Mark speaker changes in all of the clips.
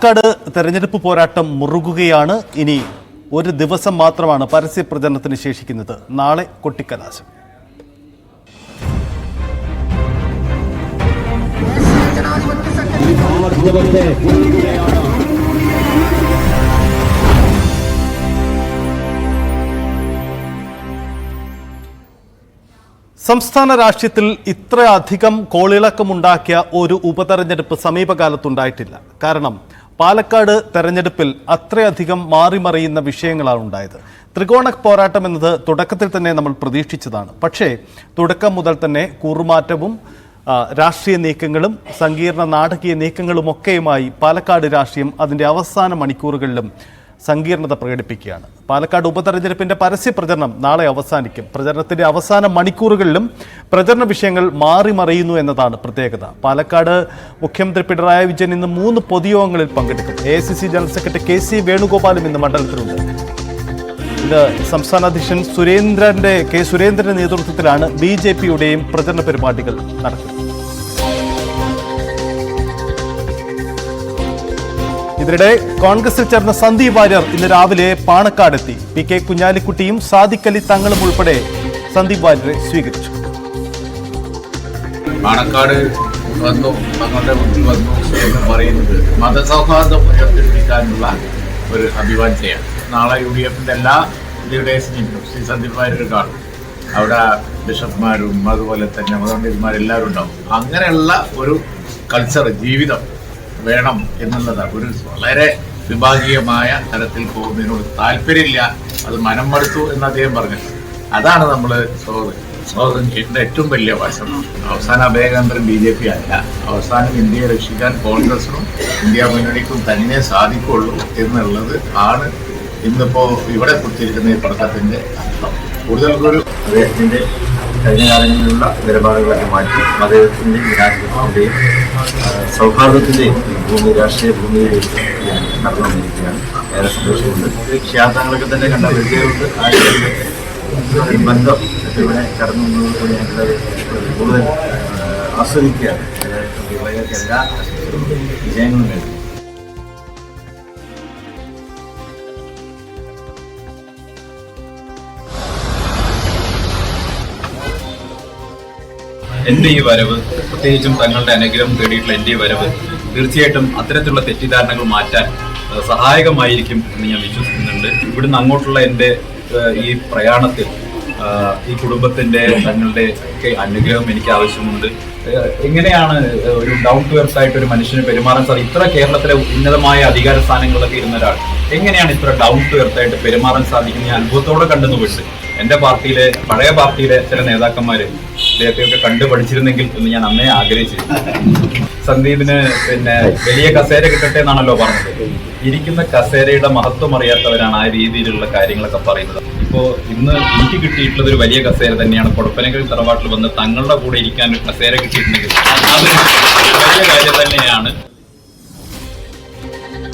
Speaker 1: പാലക്കാട് തെരഞ്ഞെടുപ്പ് പോരാട്ടം മുറുകുകയാണ്. ഇനി ഒരു ദിവസം മാത്രമാണ് പരസ്യ പ്രചരണത്തിന് ശേഷിക്കുന്നത്. നാളെ കൊട്ടിക്കലാശം. സംസ്ഥാന രാഷ്ട്രീയത്തിൽ ഇത്രയധികം കോളിളക്കമുണ്ടാക്കിയ ഒരു ഉപതെരഞ്ഞെടുപ്പ് സമീപകാലത്തുണ്ടായിട്ടില്ല. കാരണം പാലക്കാട് തെരഞ്ഞെടുപ്പിൽ അത്രയധികം മാറിമറിയുന്ന വിഷയങ്ങളാണ് ഉണ്ടായത്. ത്രികോണ പോരാട്ടം എന്നത് തുടക്കത്തിൽ തന്നെ നമ്മൾ പ്രതീക്ഷിച്ചതാണ്. പക്ഷേ തുടക്കം മുതൽ തന്നെ കൂറുമാറ്റവും രാഷ്ട്രീയ നീക്കങ്ങളും സങ്കീർണ നാടകീയ നീക്കങ്ങളുമൊക്കെയുമായി പാലക്കാട് രാഷ്ട്രീയം അതിൻ്റെ അവസാന മണിക്കൂറുകളിലും സങ്കീർണത പ്രകടിപ്പിക്കുകയാണ്. പാലക്കാട് ഉപതെരഞ്ഞെടുപ്പിന്റെ പരസ്യ പ്രചരണം നാളെ അവസാനിക്കും. പ്രചരണത്തിന്റെ അവസാന മണിക്കൂറുകളിലും പ്രചരണ വിഷയങ്ങൾ മാറിമറിയുന്നു എന്നതാണ് പ്രത്യേകത. പാലക്കാട് മുഖ്യമന്ത്രി പിണറായി വിജയൻ ഇന്ന് 3 പൊതുയോഗങ്ങളിൽ പങ്കെടുക്കും. AICC ജനറൽ സെക്രട്ടറി KC വേണുഗോപാലും ഇന്ന് മണ്ഡലത്തിലുണ്ട്. ഇത് സംസ്ഥാന അധ്യക്ഷൻ കെ സുരേന്ദ്രന്റെ നേതൃത്വത്തിലാണ് BJPയുടെയും പ്രചരണ പരിപാടികൾ നടക്കുന്നത്. ഇതിനിടെ കോൺഗ്രസിൽ ചേർന്ന സന്ദീപ് വാര്യർ ഇന്ന് രാവിലെ പാണക്കാടെത്തി. PK കുഞ്ഞാലിക്കുട്ടിയും സാദിഖ് അലി തങ്ങളും ഉൾപ്പെടെ സന്ദീപ് വാര്യരെ സ്വീകരിച്ചു.
Speaker 2: പാണക്കാട് വന്നു, തങ്ങളുടെ മുന്നിൽ വന്നു എന്ന് പറയുന്നത് മതസൗഹാർദ്ദം ഉയർത്തിപ്പിടിക്കാനുള്ള ഒരു അഭിവാഞ്ഛയാണ്. നാളെ UDFന്റെ എല്ലാ ലീഡേഴ്സിനെയും ശ്രീ സന്ദീപ് വാര്യർ കാണും. അവിടെ ബിഷപ്പ്മാരും അതുപോലെ തന്നെ മതപണ്ഡിതന്മാരെല്ലാവരും ഉണ്ടാവും. അങ്ങനെയുള്ള ഒരു കൾച്ചർ ജീവിതം വേണം എന്നുള്ളതാണ്. ഒരു വളരെ വിഭാഗീയമായ തരത്തിൽ പോകുന്നതിനോട് താല്പര്യമില്ല, അത് മനം മടുത്തു എന്ന് അദ്ദേഹം പറഞ്ഞു. അതാണ് നമ്മൾ സ്വാഗതം ചെയ്യേണ്ട ഏറ്റവും വലിയ വശം. അവസാന അഭയകേന്ദ്രം BJP അല്ല. അവസാനം ഇന്ത്യയെ രക്ഷിക്കാൻ കോൺഗ്രസിനും ഇന്ത്യ മുന്നണിക്കും തന്നെ സാധിക്കുള്ളൂ എന്നുള്ളത് ആണ് ഇന്നിപ്പോൾ ഇവിടെ കൊടുത്തിരിക്കുന്ന ഈ പഠനത്തിന്റെ അർത്ഥം. കൂടുതൽ അദ്ദേഹത്തിന്റെ കഴിഞ്ഞ കാലങ്ങളിലുള്ള നിലപാടുകളൊക്കെ മാറ്റി മതത്തിന്റെയും രാഷ്ട്രീയത്തിന്റെയും സൗഹാർദ്ദത്തിന്റെയും രാഷ്ട്രീയ ഭൂമിയിലേക്ക് നടന്നുകൊണ്ടിരിക്കുകയാണ്. ഏറെ സന്തോഷമുണ്ട്. ക്ഷേത്രങ്ങളൊക്കെ തന്നെ കണ്ട പരിചയമുണ്ട്. ആയിരത്തി ബന്ധം ഇവിടെ കടന്നു വന്നതോടുകൂടി ഞങ്ങളത് കൂടുതൽ ആസ്വദിക്കുകയാണ്. എല്ലാ വിജയങ്ങളും നേടും.
Speaker 3: എൻ്റെ ഈ വരവ്, പ്രത്യേകിച്ചും തങ്ങളുടെ അനുഗ്രഹം തേടിയിട്ടുള്ള എൻ്റെ ഈ വരവ് തീർച്ചയായിട്ടും അത്തരത്തിലുള്ള തെറ്റിദ്ധാരണകൾ മാറ്റാൻ സഹായകമായിരിക്കും എന്ന് ഞാൻ വിശ്വസിക്കുന്നുണ്ട്. ഇവിടുന്ന് അങ്ങോട്ടുള്ള എൻ്റെ ഈ പ്രയാണത്തിൽ ഈ കുടുംബത്തിൻ്റെ തങ്ങളുടെ ഒക്കെ അനുഗ്രഹം എനിക്ക് ആവശ്യമുണ്ട്. എങ്ങനെയാണ് ഒരു ഡൗൺ ടു എർത്ത് ആയിട്ട് ഒരു മനുഷ്യന് പെരുമാറാൻ സാധിക്കും? ഇത്ര കേരളത്തിലെ ഉന്നതമായ അധികാര സ്ഥാനങ്ങളിലൊക്കെ ഇരുന്ന ഒരാൾ എങ്ങനെയാണ് ഇത്ര ഡൗൺ ടു എർത്ത് ആയിട്ട് പെരുമാറാൻ സാധിക്കുന്നത്? ഞാൻ അനുഭവത്തോടെ കണ്ടെന്ന് പോയിട്ട് എൻ്റെ പാർട്ടിയിലെ പഴയ പാർട്ടിയിലെ ചില നേതാക്കന്മാര് അദ്ദേഹത്തെയൊക്കെ കണ്ടു പഠിച്ചിരുന്നെങ്കിൽ എന്ന് ഞാൻ അന്നേ ആഗ്രഹിച്ചിരുന്നു. സന്ദീപിന് വലിയ കസേര കിട്ടട്ടെ എന്നാണല്ലോ പറഞ്ഞത്. ഇരിക്കുന്ന കസേരയുടെ മഹത്വം അറിയാത്തവരാണ് ആ രീതിയിലുള്ള കാര്യങ്ങളൊക്കെ പറയുന്നത്. ഇപ്പോ ഇന്ന് എനിക്ക് കിട്ടിയിട്ടുള്ളത് ഒരു വലിയ കസേര തന്നെയാണ്. കൊടപ്പനക്കൽ തറവാട്ടിൽ വന്ന് തങ്ങളുടെ കൂടെ ഇരിക്കാൻ ഒരു കസേര കിട്ടിയിട്ടുണ്ടെങ്കിൽ അതൊരു വലിയ കാര്യം തന്നെയാണ്.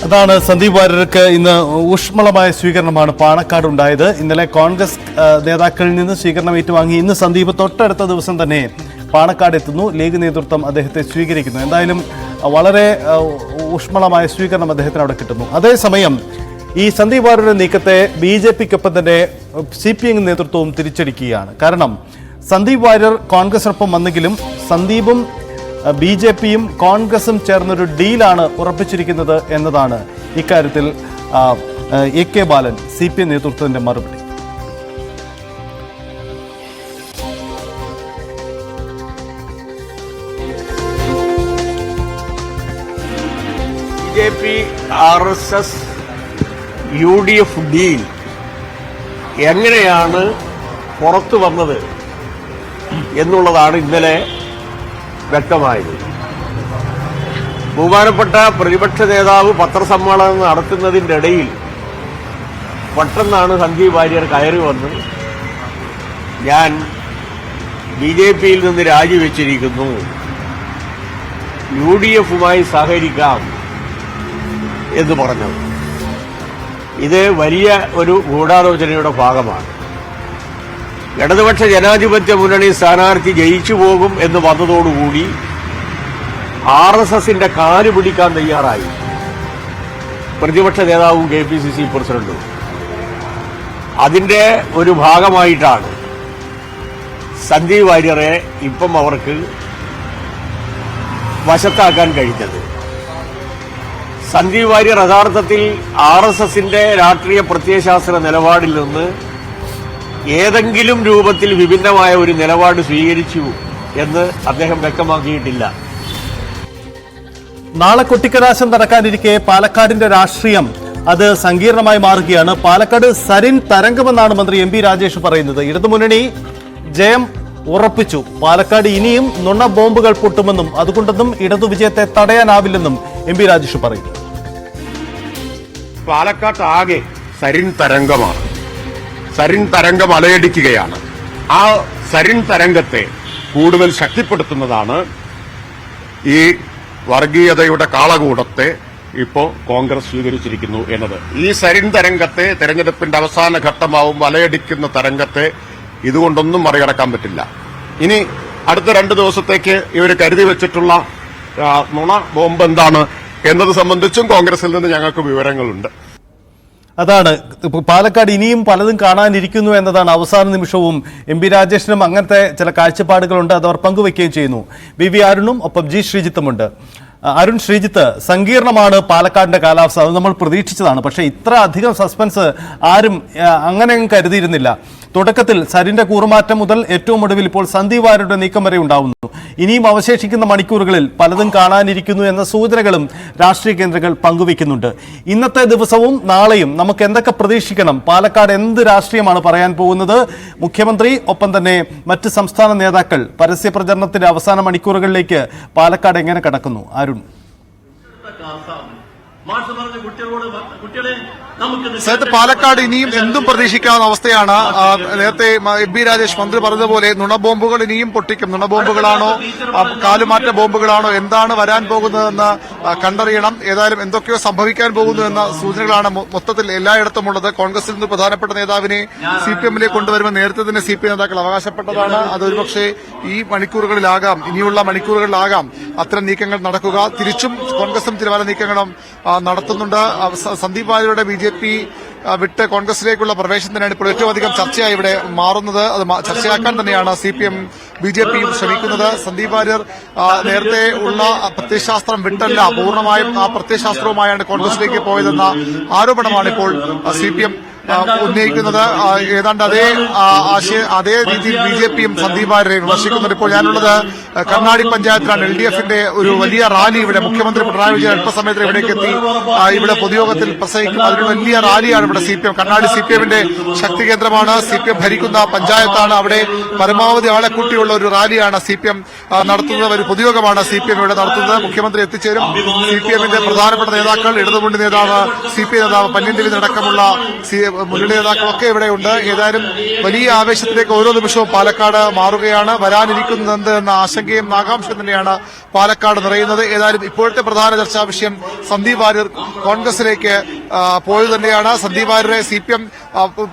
Speaker 1: അതാണ് സന്ദീപ് വാര്യർക്ക് ഇന്ന് ഊഷ്മളമായ സ്വീകരണമാണ് പാണക്കാട് ഉണ്ടായത്. ഇന്നലെ കോൺഗ്രസ് നേതാക്കളിൽ നിന്ന് സ്വീകരണം ഏറ്റുവാങ്ങി ഇന്ന് സന്ദീപ് തൊട്ടടുത്ത ദിവസം തന്നെ പാണക്കാട് എത്തുന്നു. ലീഗ് നേതൃത്വം അദ്ദേഹത്തെ സ്വീകരിക്കുന്നു. എന്തായാലും വളരെ ഊഷ്മളമായ സ്വീകരണം അദ്ദേഹത്തിന് അവിടെ കിട്ടുന്നു. അതേസമയം ഈ സന്ദീപ് വാര്യരുടെ നീക്കത്തെ BJPക്കൊപ്പം തന്നെ CPM നേതൃത്വവും തിരിച്ചടിക്കുകയാണ്. കാരണം സന്ദീപ് വാര്യർ കോൺഗ്രസിനൊപ്പം വന്നെങ്കിലും സന്ദീപും BJPയും കോൺഗ്രസും ചേർന്നൊരു ഡീലാണ് ഉറപ്പിച്ചിരിക്കുന്നത് എന്നതാണ് ഇക്കാര്യത്തിൽ AK ബാലൻ CPM നേതൃത്വത്തിന്റെ മറുപടി.
Speaker 4: BJP RSS UDF ഡീൽ എങ്ങനെയാണ് പുറത്തു വന്നത് എന്നുള്ളതാണ് ഇന്നലെ വ്യക്തമായത്. ബഹുമാനപ്പെട്ട പ്രതിപക്ഷ നേതാവ് പത്രസമ്മേളനം നടത്തുന്നതിൻ്റെ ഇടയിൽ പെട്ടെന്നാണ് സന്ദീപ് വാര്യർ കയറി വന്ന് ഞാൻ BJPയിൽ നിന്ന് രാജിവെച്ചിരിക്കുന്നു, UDFുമായി സഹകരിക്കാം എന്ന് പറഞ്ഞത്. ഇത് വലിയ ഒരു ഗൂഢാലോചനയുടെ ഭാഗമാണ്. ഇടതുപക്ഷ ജനാധിപത്യ മുന്നണി സ്ഥാനാർത്ഥി ജയിച്ചു പോകും എന്ന് വന്നതോടുകൂടി RSSന്റെ കാല് പിടിക്കാൻ തയ്യാറായി. പ്രതിപക്ഷ നേതാവും KPCC പ്രസിഡന്റും. അതിന്റെ ഒരു ഭാഗമായിട്ടാണ് സന്ദീപ് വാര്യരെ ഇപ്പം അവർക്ക് വശത്താക്കാൻ കഴിഞ്ഞത്. സന്ദീപ് വാര്യർ യഥാർത്ഥത്തിൽ RSSന്റെ രാഷ്ട്രീയ പ്രത്യയശാസ്ത്ര നിലപാടിൽ നിന്ന് ഏതെങ്കിലും രൂപത്തിൽ വിഭിന്നമായ ഒരു നിലപാട് സ്വീകരിച്ചു എന്ന് അദ്ദേഹം വ്യക്തമാക്കിയിട്ടില്ല.
Speaker 1: നാളെ കൊട്ടിക്കലാശം നടക്കാനിരിക്കെ പാലക്കാടിന്റെ രാഷ്ട്രീയം അത് സങ്കീർണമായി മാറുകയാണ്. പാലക്കാട് സരിൻ തരംഗമെന്നാണ് മന്ത്രി MP രാജേഷ് പറയുന്നത്. ഇടതുമുന്നണി ജയം ഉറപ്പിച്ചു. പാലക്കാട് ഇനിയും നുണ ബോംബുകൾ പൊട്ടുമെന്നും അതുകൊണ്ടൊന്നും ഇടതു വിജയത്തെ തടയാനാവില്ലെന്നും MP രാജേഷ് പറയുന്നു.
Speaker 5: പാലക്കാട്ട് ആകെ സരിൻ തരംഗമാണ്. സരിൻ തരംഗം അലയടിക്കുകയാണ്. ആ സരിൻ തരംഗത്തെ കൂടുതൽ ശക്തിപ്പെടുത്തുന്നതാണ് ഈ വർഗീയതയുടെ കാളകൂടത്തെ ഇപ്പോൾ കോൺഗ്രസ് സ്വീകരിച്ചിരിക്കുന്നു എന്നത്. ഈ സരിൻ തരംഗത്തെ തെരഞ്ഞെടുപ്പിന്റെ അവസാന ഘട്ടമാവുമ്പോൾ അലയടിക്കുന്ന തരംഗത്തെ ഇതുകൊണ്ടൊന്നും മറികടക്കാൻ പറ്റില്ല. ഇനി അടുത്ത 2 ദിവസത്തേക്ക് ഇവർ കരുതി വെച്ചിട്ടുള്ള നുണ ബോംബ് എന്താണ് എന്നത് സംബന്ധിച്ചും കോൺഗ്രസിൽ നിന്ന് ഞങ്ങൾക്ക് വിവരങ്ങളുണ്ട്.
Speaker 1: അതാണ് പാലക്കാട് ഇനിയും പലതും കാണാനിരിക്കുന്നു എന്നതാണ് അവസാന നിമിഷവും MP രാജേഷിനും അങ്ങനത്തെ ചില കാഴ്ചപ്പാടുകളുണ്ട്. അത് അവർ പങ്കുവയ്ക്കുകയും ചെയ്യുന്നു. VV അരുണും ഒപ്പം G ശ്രീജിത്തുമുണ്ട്. അരുൺ, ശ്രീജിത്ത്, സങ്കീർണമാണ് പാലക്കാടിന്റെ കാലാവസ്ഥ, അത് നമ്മൾ പ്രതീക്ഷിച്ചതാണ്. പക്ഷേ ഇത്ര അധികം സസ്പെൻസ് ആരും അങ്ങനെ കരുതിയിരുന്നില്ല. തുടക്കത്തിൽ സരിന്റെ കൂറുമാറ്റം മുതൽ ഏറ്റവും ഒടുവിൽ ഇപ്പോൾ സന്ദീപ് വാര്യരുടെ നീക്കം വരെ ഉണ്ടാവുന്നു. ഇനിയും അവശേഷിക്കുന്ന മണിക്കൂറുകളിൽ പലതും കാണാനിരിക്കുന്നു എന്ന സൂചനകളും രാഷ്ട്രീയ കേന്ദ്രങ്ങൾ പങ്കുവയ്ക്കുന്നുണ്ട്. ഇന്നത്തെ ദിവസവും നാളെയും നമുക്ക് എന്തൊക്കെ പ്രതീക്ഷിക്കണം? പാലക്കാട് എന്ത് രാഷ്ട്രീയമാണ് പറയാൻ പോകുന്നത്? മുഖ്യമന്ത്രി ഒപ്പം തന്നെ മറ്റ് സംസ്ഥാന നേതാക്കൾ പരസ്യ പ്രചരണത്തിന്റെ അവസാന മണിക്കൂറുകളിലേക്ക് പാലക്കാട് എങ്ങനെ കടക്കുന്നു? അരുൺ.
Speaker 6: പാലക്കാട് ഇനിയും എന്തും പ്രതീക്ഷിക്കാവുന്ന അവസ്ഥയാണ്. നേരത്തെ MP രാജേഷ് മന്ത്രി പറഞ്ഞതുപോലെ നുണബോംബുകൾ ഇനിയും പൊട്ടിക്കും. നുണബോംബുകളാണോ കാലുമാറ്റ ബോംബുകളാണോ എന്താണ് വരാൻ പോകുന്നതെന്ന് കണ്ടറിയണം. ഏതായാലും എന്തൊക്കെയോ സംഭവിക്കാൻ പോകുന്നു എന്ന സൂചനകളാണ് മൊത്തത്തിൽ എല്ലായിടത്തും ഉള്ളത്. കോൺഗ്രസിൽ നിന്ന് പ്രധാനപ്പെട്ട നേതാവിനെ CPM-ലേക്ക് കൊണ്ടുവരുമെന്ന് നേരത്തെ തന്നെ CPM നേതാക്കൾ അവകാശപ്പെട്ടതാണ്. അതൊരുപക്ഷെ ഈ മണിക്കൂറുകളിലാകാം, ഇനിയുള്ള മണിക്കൂറുകളിലാകാം അത്തരം നീക്കങ്ങൾ നടക്കുക. തിരിച്ചും കോൺഗ്രസും ചില പല നീക്കങ്ങളും നടത്തുന്നുണ്ട്. സന്ദീപ് വാര്യരുടെ BJP വിട്ട് കോൺഗ്രസിലേക്കുള്ള പ്രവേശനം തന്നെയാണ് ഇപ്പോൾ ഏറ്റവും അധികം ചർച്ചയായി ഇവിടെ മാറുന്നത്. അത് ചർച്ചയാക്കാൻ തന്നെയാണ് CPM BJPയും ശ്രമിക്കുന്നത്. സന്ദീപ് വാര്യർ നേരത്തെ ഉള്ള പ്രത്യയശാസ്ത്രം വിട്ടല്ല, പൂർണ്ണമായും ആ പ്രത്യയശാസ്ത്രവുമായാണ് കോൺഗ്രസിലേക്ക് പോയതെന്ന ആരോപണമാണ് ഇപ്പോൾ CPM ഉന്നയിക്കുന്നത്. ഏതാണ്ട് അതേ രീതിയിൽ BJPയും സന്ദീപ് വാര്യരെ വിമർശിക്കുന്നുണ്ട്. ഇപ്പോൾ ഞാനുള്ളത് കണ്ണാടി പഞ്ചായത്തിലാണ്. LDF-ന്റെ ഒരു വലിയ റാലി ഇവിടെ മുഖ്യമന്ത്രി പിണറായി വിജയൻ അല്പസമയത്തിൽ ഇവിടേക്ക് എത്തി ഇവിടെ പൊതുയോഗത്തിൽ പ്രസംഗിക്കും. അതിന് വലിയ റാലിയാണ് ഇവിടെ CPM. കണ്ണാടി CPM-ന്റെ ശക്തി കേന്ദ്രമാണ്. CPM ഭരിക്കുന്ന പഞ്ചായത്താണ്. അവിടെ പരമാവധി ആളെ കൂട്ടിയുള്ള ഒരു റാലിയാണ് CPM നടത്തുന്നത്. ഒരു പൊതുയോഗമാണ് CPM ഇവിടെ നടത്തുന്നത്. മുഖ്യമന്ത്രി എത്തിച്ചേരും. CPM-ന്റെ പ്രധാനപ്പെട്ട നേതാക്കൾ, ഇടതുമുന്നണി നേതാവ്, CPI നേതാവ് പന്ന്യൻ രവീന്ദ്രൻ അടക്കമുള്ള മുന്നണി നേതാക്കളൊക്കെ ഇവിടെയുണ്ട്. ഏതായാലും വലിയ ആവേശത്തിലേക്ക് ഓരോ നിമിഷവും പാലക്കാട് മാറുകയാണ്. വരാനിരിക്കുന്നത് എന്ന ആശങ്കയും ആകാംക്ഷയും തന്നെയാണ് പാലക്കാട് നിറയുന്നത്. ഏതായാലും ഇപ്പോഴത്തെ പ്രധാന ചർച്ചാ വിഷയം സന്ദീപ് വാര്യർ കോൺഗ്രസിലേക്ക് പോയത് തന്നെയാണ്. സന്ദീപ് വാര്യരെ CPM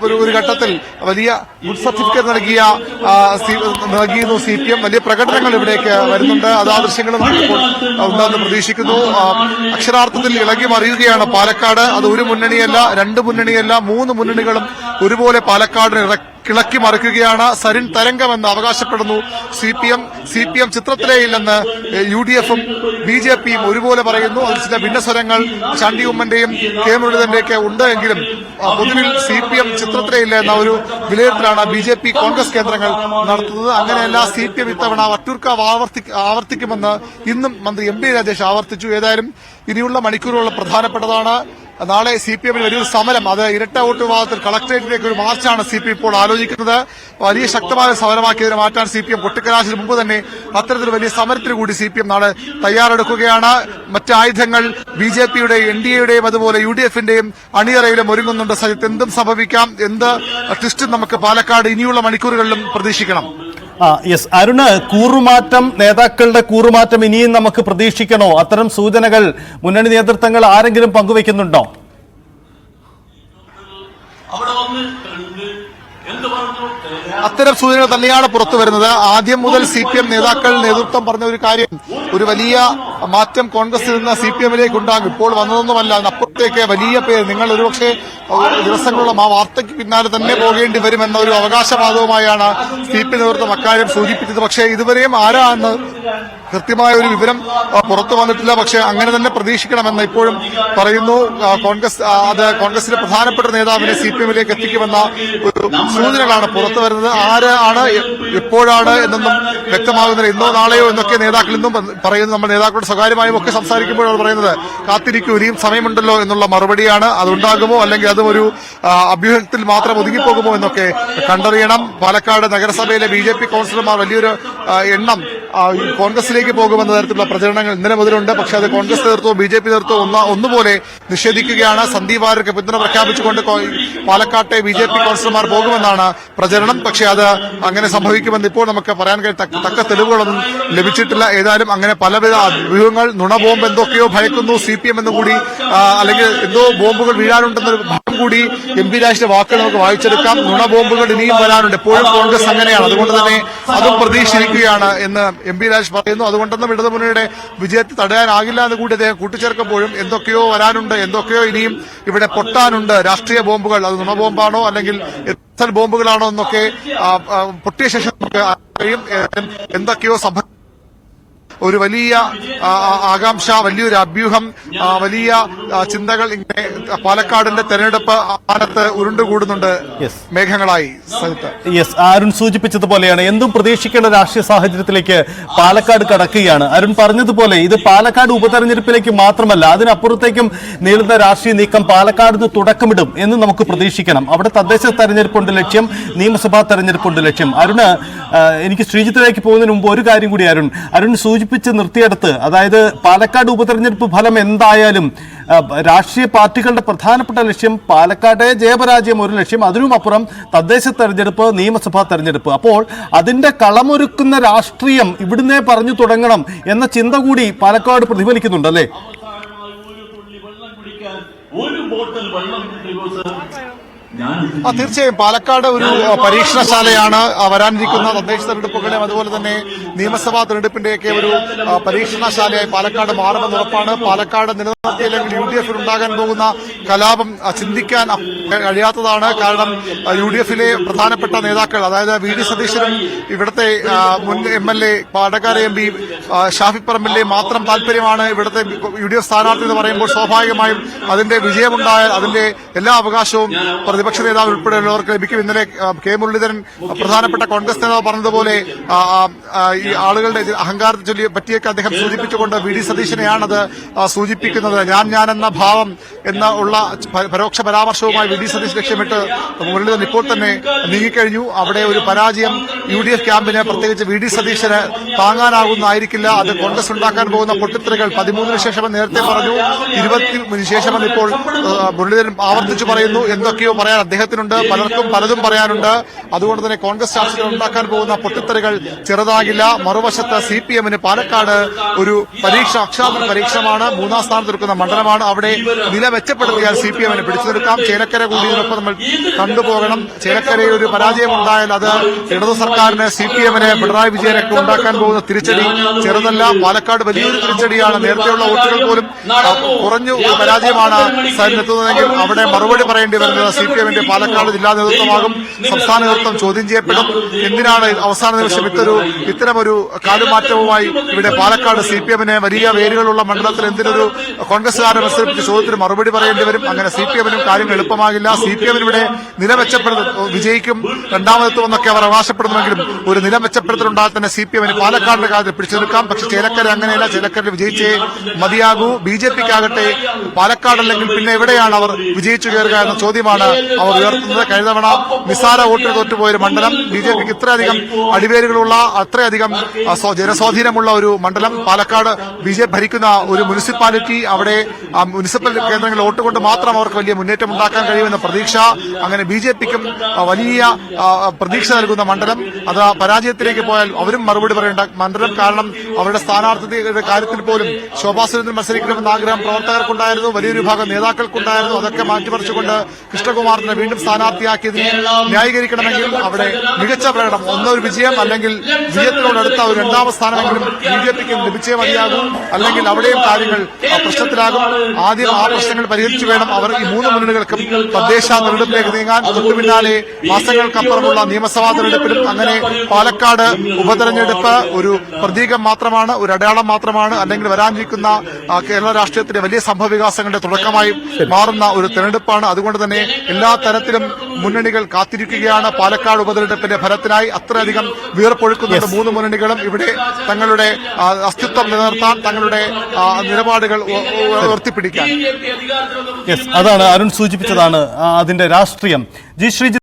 Speaker 6: ഒരു ഘട്ടത്തിൽ വലിയ ഗുഡ് സർട്ടിഫിക്കറ്റ് നൽകിയിരുന്നു. CPM വലിയ പ്രകടനങ്ങൾ ഇവിടേക്ക് വരുന്നുണ്ട്. അത് ആ ദൃശ്യങ്ങളും നമുക്കിപ്പോൾ ഉണ്ടാകുന്ന പ്രതീക്ഷിക്കുന്നു. അക്ഷരാർത്ഥത്തിൽ ഇളകി മറിയുകയാണ് പാലക്കാട്. അത് ഒരു മുന്നണിയല്ല, 2 മുന്നണിയല്ല, 3 മുന്നണികളും ഒരുപോലെ പാലക്കാടിന് കിളക്കി മറിക്കുകയാണ്. സരിൻ തരംഗമെന്ന് അവകാശപ്പെടുന്നു CPM ചിത്രത്തിലേ ഇല്ലെന്ന് UDF-ഉം BJPയും ഒരുപോലെ പറയുന്നു. അതിൽ ചില ഭിന്നസ്വരങ്ങൾ ചാണ്ടി ഉമ്മന്റെയും K മുരളീധരന്റെയൊക്കെ ഉണ്ട് എങ്കിലും പൊതുവിൽ CPM ചിത്രത്തിലേ ഇല്ല എന്ന ഒരു വിലയിരുത്തലാണ് BJP കോൺഗ്രസ് കേന്ദ്രങ്ങൾ നടത്തുന്നത്. അങ്ങനെയല്ല, CPM ഇത്തവണ വട്ടിയൂർക്കാവ് ആവർത്തിക്കുമെന്ന് ഇന്നും മന്ത്രി MP രാജേഷ് ആവർത്തിച്ചു. ഏതായാലും ഇനിയുള്ള മണിക്കൂറുകൾ പ്രധാനപ്പെട്ടതാണ്. നാളെ CPM-ന് വലിയൊരു സമരം, അത് ഇരട്ട വോട്ട് വിഭാഗത്തിൽ കളക്ടറേറ്റിലേക്ക് ഒരു മാർച്ചാണ് CPM ഇപ്പോൾ ആലോചിക്കുന്നത്. വലിയ ശക്തമായ സമരമാക്കി ഇതിനെ മാറ്റാൻ CPM കൊട്ടിക്കലാശത്തിന് മുമ്പ് തന്നെ അത്തരത്തിൽ വലിയ സമരത്തിന് കൂടി CPM നാളെ തയ്യാറെടുക്കുകയാണ്. മറ്റ് ആയുധങ്ങൾ BJP-യുടെയും NDA-യുടെയും അതുപോലെ UDF-ന്റെയും അണിയറയിലും ഒരുങ്ങുന്നുണ്ട്. സജിത്ത്, എന്തും സംഭവിക്കാം. എന്ത് ട്വിസ്റ്റും നമുക്ക് പാലക്കാട് ഇനിയുള്ള മണിക്കൂറുകളിലും പ്രതീക്ഷിക്കണം.
Speaker 1: യെസ് അരുണ്, കൂറുമാറ്റം, നേതാക്കളുടെ കൂറുമാറ്റം ഇനിയും നമുക്ക് പ്രതീക്ഷിക്കണോ? അത്തരം സൂചനകൾ മുന്നണി നേതൃത്വങ്ങൾ ആരെങ്കിലും പങ്കുവെക്കുന്നുണ്ടോ?
Speaker 6: അത്തരം സൂചനകൾ തന്നെയാണ് പുറത്തു വരുന്നത്. ആദ്യം മുതൽ CPM നേതാക്കൾ നേതൃത്വം പറഞ്ഞ ഒരു കാര്യം, ഒരു വലിയ മാറ്റം കോൺഗ്രസിൽ നിന്ന് CPM-ലേക്ക് ഉണ്ടാകും. ഇപ്പോൾ വന്നതൊന്നുമല്ല, അതിനപ്പുറത്തേക്ക് വലിയ പേര്, നിങ്ങൾ ഒരുപക്ഷെ ദിവസങ്ങളും ആ വാർത്തയ്ക്ക് പിന്നാലെ തന്നെ പോകേണ്ടി വരുമെന്ന ഒരു അവകാശവാദവുമായാണ് CPM നേതൃത്വം അക്കാര്യം സൂചിപ്പിച്ചത്. പക്ഷേ ഇതുവരെയും ആരാന്ന് കൃത്യമായ ഒരു വിവരം പുറത്തു വന്നിട്ടില്ല. പക്ഷേ അങ്ങനെ തന്നെ പ്രതീക്ഷിക്കണമെന്ന് ഇപ്പോഴും പറയുന്നു. കോൺഗ്രസിലെ പ്രധാനപ്പെട്ട നേതാവിനെ CPM-ലേക്ക് എത്തിക്കുമെന്ന ഒരു സൂചനകളാണ് പുറത്തു വരുന്നത്. ആരാണ് എപ്പോഴാണ് എന്നൊന്നും വ്യക്തമാകുന്നില്ല. ഇന്നോ നാളെയോ എന്നൊക്കെ നേതാക്കൾ ഇന്നും പറയുന്നു. നമ്മൾ നേതാക്കളോട് സ്വകാര്യമായും ഒക്കെ സംസാരിക്കുമ്പോഴാണ് പറയുന്നത് കാത്തിരിക്കൂ, ഇനിയും സമയമുണ്ടല്ലോ എന്നുള്ള മറുപടിയാണ്. അതുണ്ടാകുമോ അല്ലെങ്കിൽ അതും ഒരു അഭ്യൂഹത്തിൽ മാത്രം ഒതുങ്ങിപ്പോകുമോ എന്നൊക്കെ കണ്ടറിയണം. പാലക്കാട് നഗരസഭയിലെ BJP കൌൺസിലർമാർ വലിയൊരു എണ്ണം കോൺഗ്രസിലേക്ക് പോകുമെന്ന തരത്തിലുള്ള പ്രചരണങ്ങൾ ഇന്നലെ മുതലുണ്ട്. പക്ഷേ അത് കോൺഗ്രസ് നേതൃത്വവും BJP നേതൃത്വവും ഒന്നുപോലെ നിഷേധിക്കുകയാണ്. സന്ദീപ് വാര്യർക്ക് പിന്തുണ പ്രഖ്യാപിച്ചുകൊണ്ട് പാലക്കാട്ടെ BJP കൌൺസിലർമാർ പോകുമെന്നാണ് പ്രചരണം. പക്ഷേ അത് അങ്ങനെ സംഭവിക്കുമെന്ന് ഇപ്പോൾ നമുക്ക് പറയാൻ തക്ക തെളിവുകളൊന്നും ലഭിച്ചിട്ടില്ല. ഏതായാലും അങ്ങനെ പലവിധ വ്യൂഹങ്ങൾ, നുണബോംബ് എന്തൊക്കെയോ ഭയക്കുന്നു CPM എന്നുകൂടി, അല്ലെങ്കിൽ എന്തോ ബോംബുകൾ വീഴാനുണ്ടെന്നൊരു ഭയം കൂടി MP രാജിന്റെ വാക്കുകൾ നമുക്ക് വായിച്ചെടുക്കാം. നുണബോംബുകൾ ഇനിയും വരാനുണ്ട്. എപ്പോഴും കോൺഗ്രസ് അങ്ങനെയാണ്. അതുകൊണ്ട് തന്നെ അതും പ്രതീക്ഷിച്ചിരിക്കുകയാണ് എന്ന് MP രാജ് പറയുന്നു. അതുകൊണ്ടൊന്നും ഇടതുമുന്നണിയുടെ വിജയത്തെ തടയാനാകില്ല എന്ന് കൂടി അദ്ദേഹം കൂട്ടിച്ചേർക്കുമ്പോഴും എന്തൊക്കെയോ വരാനുണ്ട്, എന്തൊക്കെയോ ഇനിയും ഇവിടെ പൊട്ടാനുണ്ട്. രാഷ്ട്രീയ ബോംബുകൾ, അത് നുണബോംബാണോ അല്ലെങ്കിൽ ബോംബുകളാണോ എന്നൊക്കെ പൊട്ടിയ ശേഷം നമുക്ക് അറിയും. എന്തൊക്കെയോ ഒരു വലിയ ആകാംക്ഷ, വലിയൊരു അഭ്യൂഹം, വലിയ ചിന്തകൾ ഇങ്ങനെ പാലക്കാടിന്റെ തെരഞ്ഞെടുപ്പ് ആനത്ത് ഉരുണ്ടുകൂടുന്നുണ്ട് മേഘങ്ങളായി.
Speaker 1: അരുൺ സൂചിപ്പിച്ചതുപോലെയാണ് എന്തും പ്രതീക്ഷിക്കേണ്ട രാഷ്ട്രീയ സാഹചര്യത്തിലേക്ക് പാലക്കാട് കടക്കുകയാണ്. അരുൺ പറഞ്ഞതുപോലെ ഇത് പാലക്കാട് ഉപതെരഞ്ഞെടുപ്പിലേക്ക് മാത്രമല്ല, അതിനപ്പുറത്തേക്കും നീളുന്ന രാഷ്ട്രീയ നീക്കം പാലക്കാട് നിന്ന് തുടക്കമിടും എന്ന് നമുക്ക് പ്രതീക്ഷിക്കണം. അവിടെ തദ്ദേശ തെരഞ്ഞെടുപ്പുണ്ട് ലക്ഷ്യം, നിയമസഭാ തെരഞ്ഞെടുപ്പുണ്ട് ലക്ഷ്യം. അരുണ്, എനിക്ക് ശ്രീജിത്തിലേക്ക് പോകുന്നതിന് മുമ്പ് ഒരു കാര്യം കൂടി അരുൺ സൂചിപ്പിച്ച് നിർത്തിയെടുത്ത്, അതായത് പാലക്കാട് ഉപതെരഞ്ഞെടുപ്പ് ഫലം എന്തായാലും രാഷ്ട്രീയ പാർട്ടികളുടെ പ്രധാനപ്പെട്ട ലക്ഷ്യം പാലക്കാട്ടെ ജയപരാജയം ഒരു ലക്ഷ്യം, അതിനുമപ്പുറം തദ്ദേശ തെരഞ്ഞെടുപ്പ്, നിയമസഭാ തെരഞ്ഞെടുപ്പ്. അപ്പോൾ അതിന്റെ കളമൊരുക്കുന്ന രാഷ്ട്രീയം ഇവിടുന്നേ പറഞ്ഞു തുടങ്ങണം എന്ന ചിന്ത കൂടി പാലക്കാട് പ്രതിഫലിക്കുന്നുണ്ടല്ലേ?
Speaker 6: തീർച്ചയായും പാലക്കാട് ഒരു പരീക്ഷണശാലയാണ്. വരാനിരിക്കുന്ന തദ്ദേശ തെരഞ്ഞെടുപ്പുകളെയും അതുപോലെ തന്നെ നിയമസഭാ തെരഞ്ഞെടുപ്പിന്റെയൊക്കെ ഒരു പരീക്ഷണശാലയായി പാലക്കാട് മാറുമെന്ന് ഉറപ്പാണ്. പാലക്കാട് നിലനിർത്തിയില്ലെങ്കിൽ UDF ഉണ്ടാകാൻ പോകുന്ന കലാപം ചിന്തിക്കാൻ കഴിയാത്തതാണ്. കാരണം UDF-ലെ പ്രധാനപ്പെട്ട നേതാക്കൾ, അതായത് VD സതീശനും ഇവിടുത്തെ മുൻ MLA പാലക്കാട് MP ഷാഫി പറമ്പിലെ മാത്രം താല്പര്യമാണ് ഇവിടുത്തെ UDF സ്ഥാനാർത്ഥി എന്ന് പറയുമ്പോൾ സ്വാഭാവികമായും അതിന്റെ വിജയമുണ്ടായാൽ അതിന്റെ എല്ലാ അവകാശവും പ്രതിപക്ഷ നേതാവ് ഉൾപ്പെടെയുള്ളവർക്ക് ലഭിക്കും. ഇന്നലെ K. മുരളീധരൻ പ്രധാനപ്പെട്ട കോൺഗ്രസ് നേതാവ് പറഞ്ഞതുപോലെ ഈ ആളുകളുടെ അഹങ്കാരത്തെ ചൊല്ലി പറ്റിയൊക്കെ അദ്ദേഹം സൂചിപ്പിച്ചുകൊണ്ട് VD സതീശനെയാണത് സൂചിപ്പിക്കുന്നത്. ഞാൻ എന്ന ഭാവം ഉള്ള പരോക്ഷ പരാമർശവുമായി VD സതീശ് ലക്ഷ്യമിട്ട് മുരളീധരൻ ഇപ്പോൾ തന്നെ നീങ്ങിക്കഴിഞ്ഞു. അവിടെ ഒരു പരാജയം UDF ക്യാമ്പിന്, പ്രത്യേകിച്ച് VD സതീശന് താങ്ങാനാകുന്നതായിരിക്കില്ല. അത് കോൺഗ്രസ് ഉണ്ടാക്കാൻ പോകുന്ന പൊട്ടിത്തെറികൾ 13 ശേഷമെന്ന് നേരത്തെ പറഞ്ഞു, 20 ശേഷമെന്ന് ഇപ്പോൾ മുരളീധരൻ ആവർത്തിച്ചു പറയുന്നു. എന്തൊക്കെയോ പറയാൻ അദ്ദേഹത്തിനുണ്ട്, പലർക്കും പലതും പറയാനുണ്ട്. അതുകൊണ്ട് തന്നെ കോൺഗ്രസ് രാഷ്ട്രീയം ഉണ്ടാക്കാൻ പോകുന്ന പൊട്ടിത്തെറികൾ ചെറുതാകില്ല. മറുവശത്ത് CPM-ന് പാലക്കാട് ഒരു അക്ഷാർത്ഥ പരീക്ഷണമാണ്. 3ാം സ്ഥാനത്ത് നിൽക്കുന്ന മണ്ഡലമാണ്. അവിടെ നില മെച്ചപ്പെടുത്തിയാൽ CPM-ന് പിടിച്ചു നിൽക്കാം. ചേലക്കര കൂടി ഇതിനൊപ്പം നമ്മൾ കണ്ടുപോകണം. ചേലക്കരയിൽ ഒരു പരാജയം ഉണ്ടായാൽ അത് ഇടതു സർക്കാരിന്, CPM-ന്, പിണറായി വിജയനൊക്കെ ഉണ്ടാക്കാൻ പോകുന്ന തിരിച്ചടി ചെറുതല്ല. പാലക്കാട് വലിയൊരു തിരിച്ചടിയാണ്. നേരത്തെയുള്ള വോട്ടുകൾ പോലും കുറഞ്ഞു പരാജയമാണ് എത്തുന്നതെങ്കിൽ അവിടെ മറുപടി പറയേണ്ടി വരുന്നത് CPM-ന്റെ പാലക്കാട് ജില്ലാ നേതൃത്വമാകും. സംസ്ഥാന നേതൃത്വം ചോദ്യം ചെയ്യപ്പെടും. എന്തിനാണ് അവസാന നിമിഷം ഇത്തരമൊരു കാലുമാറ്റവുമായി ഇവിടെ പാലക്കാട് CPM-ന് വലിയ വേരുകളുള്ള മണ്ഡലത്തിൽ എന്തിനൊരു കോൺഗ്രസുകാരെ മത്സരിപ്പിച്ച് ചോദ്യത്തിന് മറുപടി പറയേണ്ടി വരും. അങ്ങനെ CPM-നും കാര്യങ്ങൾ എളുപ്പമാകില്ല. CPM-ന് ഇവിടെ നില വിജയിക്കും, രണ്ടാമതെത്തുമെന്നൊക്കെ അവർ അവകാശപ്പെടുന്നുവെങ്കിലും ഒരു നില മെച്ചപ്പെടുത്തലുണ്ടായാൽ തന്നെ CPM-ന് പാലക്കാടിന്റെ കാര്യത്തിൽ പിടിച്ചെടുക്കാം. പക്ഷെ ചേലക്കര അങ്ങനെയല്ല. ചേലക്കരയിൽ വിജയിച്ചേ മതിയാകൂ. BJP-ക്കാകട്ടെ പാലക്കാടല്ലെങ്കിൽ പിന്നെ എവിടെയാണ് അവർ വിജയിച്ചു കയറുക എന്ന ചോദ്യമാണ് അവർ ഉയർത്തുന്നത്. കഴിഞ്ഞ തവണ നിസ്സാര വോട്ടിന് തോറ്റുപോയൊരു മണ്ഡലം, BJP-ക്ക് ഇത്രയധികം അടിവേരുകളുള്ള, അത്രയധികം ജനസ്വാധീനമുള്ള ഒരു മണ്ഡലം പാലക്കാട്. BJP ഭരിക്കുന്ന ഒരു മുനിസിപ്പാലിറ്റി, അവിടെ മുനിസിപ്പൽ കേന്ദ്രങ്ങളിൽ വോട്ട് കൊണ്ട് മാത്രം അവർക്ക് വലിയ മുന്നേറ്റം ഉണ്ടാക്കാൻ കഴിയുമെന്ന പ്രതീക്ഷ. അങ്ങനെ BJP-ക്കും വലിയ പ്രതീക്ഷ നൽകുന്ന മണ്ഡലം. അത് പരാജയത്തിലേക്ക് പോയാൽ അവരും മറുപടി പറയേണ്ട മണ്ഡലം. കാരണം അവരുടെ സ്ഥാനാർത്ഥിയുടെ കാര്യത്തിൽ പോലും ശോഭാ സുരേന്ദ്രൻ മത്സരിക്കണമെന്ന ആഗ്രഹം പ്രവർത്തകർക്കുണ്ടായിരുന്നു, വലിയൊരു വിഭാഗം നേതാക്കൾക്കുണ്ടായിരുന്നു. അതൊക്കെ മാറ്റിമറിച്ചുകൊണ്ട് കൃഷ്ണകുമാറിനെ വീണ്ടും സ്ഥാനാർത്ഥിയാക്കിയതിനെ ന്യായീകരിക്കണമെങ്കിൽ അവിടെ മികച്ച പ്രകടനം, ഒന്നൊരു വിജയം അല്ലെങ്കിൽ വിജയത്തിനോട് തൊട്ടടുത്ത ഒരു രണ്ടാമത് സ്ഥാനമെങ്കിലും BJPക്ക് ലഭിച്ചേ മതിയാകും, അല്ലെങ്കിൽ അവിടെയും കാര്യങ്ങൾ പ്രശ്നത്തിലാകും. ആദ്യം ആ പ്രശ്നങ്ങൾ പരിഹരിച്ചു വേണം അവർ ഈ മൂന്ന് മുന്നണികൾക്കും തദ്ദേശ തെരഞ്ഞെടുപ്പിലേക്ക് നീങ്ങാൻ. തൊട്ടു പിന്നാലെ മാസങ്ങൾക്കപ്പുറമുള്ള നിയമസഭാ തെരഞ്ഞെടുപ്പിലും. അങ്ങനെ പാലക്കാട് ഉപതെരഞ്ഞെടുപ്പ് ഒരു പ്രതീകം മാത്രമാണ്, ഒരു അടയാളം മാത്രമാണ്, അല്ലെങ്കിൽ വരാനിരിക്കുന്ന കേരള രാഷ്ട്രീയത്തിലെ വലിയ സംഭവവികാസങ്ങളുടെ തുടക്കമായി മാറുന്ന ഒരു തെരഞ്ഞെടുപ്പാണ്. അതുകൊണ്ട് തന്നെ എല്ലാ തരത്തിലും മുന്നണികൾ കാത്തിരിക്കുകയാണ് പാലക്കാട് ഉപതെരഞ്ഞെടുപ്പിന്റെ ഫലത്തിനായി. അത്രയധികം വീർപ്പൊഴുക്കുന്നുണ്ട് മൂന്ന് മുന്നണികളും ഇവിടെ തങ്ങളുടെ അസ്തിത്വം നിലനിർത്താൻ, തങ്ങളുടെ നിലപാടുകൾ ഉയർത്തിപ്പിടിക്കാൻ.
Speaker 1: അതാണ് അരുൺ സൂചിപ്പിച്ചതാണ് അതിന്റെ രാഷ്ട്രീയം. ജി ശ്രീജിത്ത്